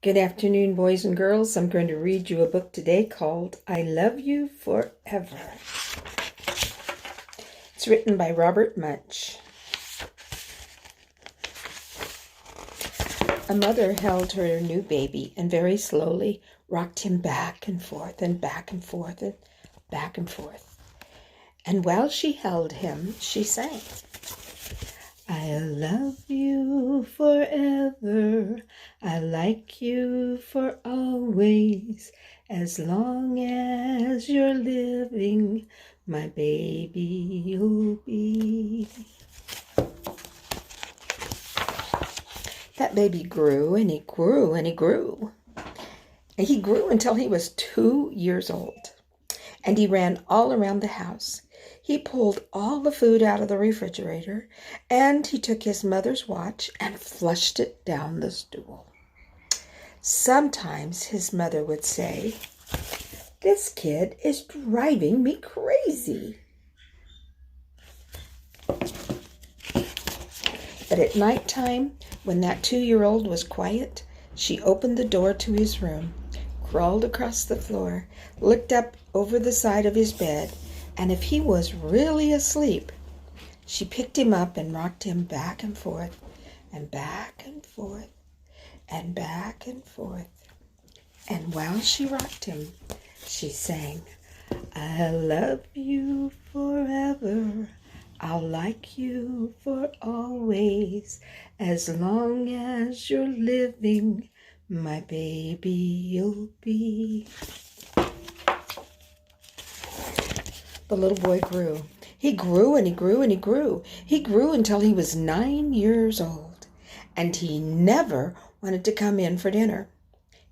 Good afternoon, boys and girls. I'm going to read you a book today called I Love You Forever. It's written by Robert Munsch. A mother held her new baby and very slowly rocked him back and forth and back and forth and back and forth. And while she held him, she sang, I love you forever, I like you for always, as long as you're living, my baby you'll be. That baby grew and he grew and he grew. And he grew until he was 2 years old. And he ran all around the house. He pulled all the food out of the refrigerator, and he took his mother's watch and flushed it down the stool. Sometimes his mother would say, "This kid is driving me crazy." But at nighttime, when that 2-year-old was quiet, she opened the door to his room, crawled across the floor, looked up over the side of his bed, and if he was really asleep, she picked him up and rocked him back and forth and back and forth and back and forth. And while she rocked him, she sang, I love you forever, I'll like you for always, as long as you're living, my baby you'll be. The little boy grew. He grew and he grew and he grew. He grew until he was 9 years old, and he never wanted to come in for dinner.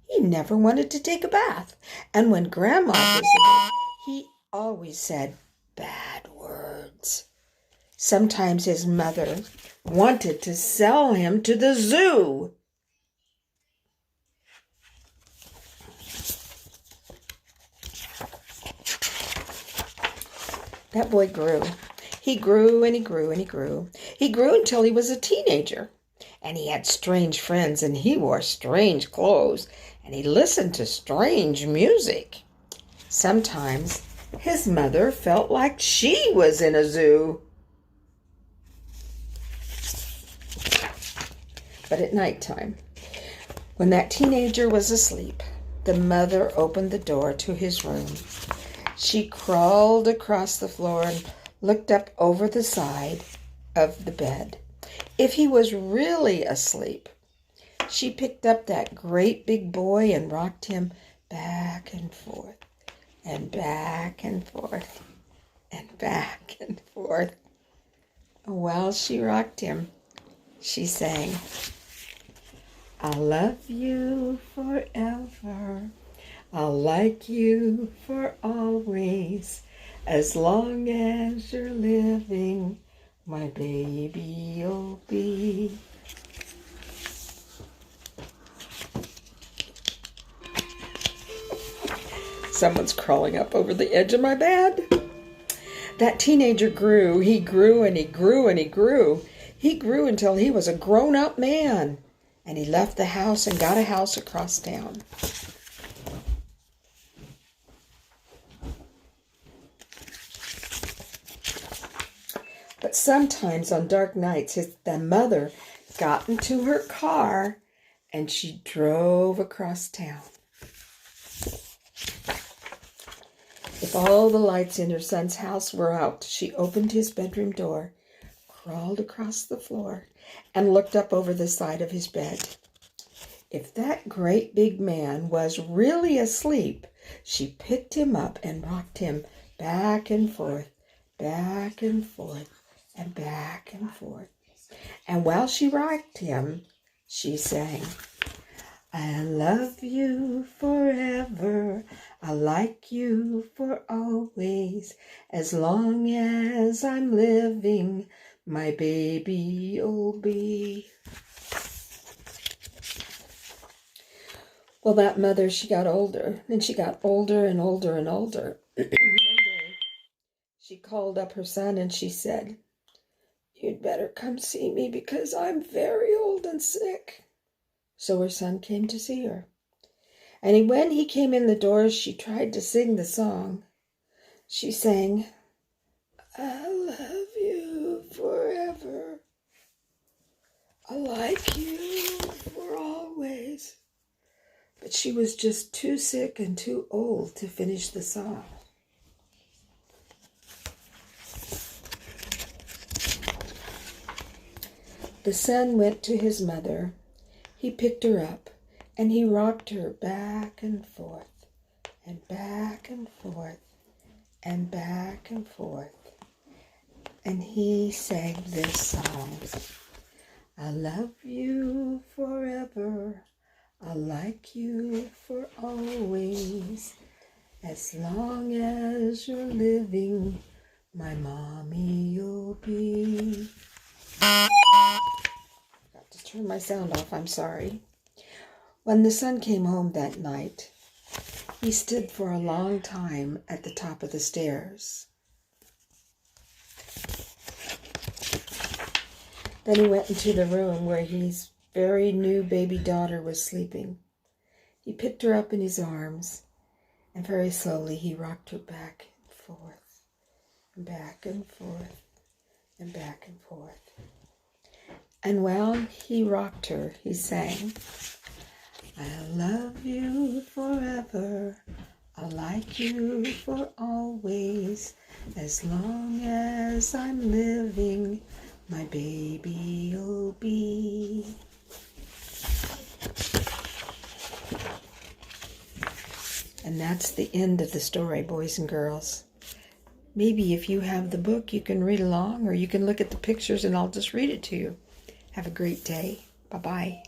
He never wanted to take a bath, and when Grandma visited, he always said bad words. Sometimes his mother wanted to sell him to the zoo. That boy grew. He grew and he grew and he grew. He grew until he was a teenager. And he had strange friends and he wore strange clothes and he listened to strange music. Sometimes his mother felt like she was in a zoo. But at nighttime, when that teenager was asleep, the mother opened the door to his room. She crawled across the floor and looked up over the side of the bed. If he was really asleep, she picked up that great big boy and rocked him back and forth and back and forth and back and forth. While she rocked him, she sang, I love you forever, I'll like you for always, as long as you're living, my baby you'll be. Someone's crawling up over the edge of my bed. That teenager grew. He grew and he grew and he grew. He grew until he was a grown-up man. And he left the house and got a house across town. But sometimes on dark nights, the mother got into her car and she drove across town. If all the lights in her son's house were out, she opened his bedroom door, crawled across the floor, and looked up over the side of his bed. If that great big man was really asleep, she picked him up and rocked him back and forth, back and forth, and back and forth. And while she rocked him, she sang, I love you forever, I like you for always, as long as I'm living, my baby you'll be. Well, that mother, she got older, and she got older and older and older. One day, she called up her son and she said, You'd better come see me because I'm very old and sick. so her son came to see her. And when he came in the door, she tried to sing the song. She sang, "I love you forever. I like you for always." But she was just too sick and too old to finish the song. The son went to his mother. He picked her up, and he rocked her back and forth, and back and forth, and back and forth. And he sang this song. I love you forever. I like you for always. As long as you're living, my mommy you'll be. Got to turn my sound off, I'm sorry. When the son came home that night, he stood for a long time at the top of the stairs. Then he went into the room where his very new baby daughter was sleeping. He picked her up in his arms, and very slowly he rocked her back and forth, and back and forth, and back and forth. And while he rocked her, he sang, I love you forever. I like you for always. As long as I'm living, my baby you'll be. And that's the end of the story, boys and girls. Maybe if you have the book, you can read along, or you can look at the pictures and I'll just read it to you. Have a great day. Bye-bye.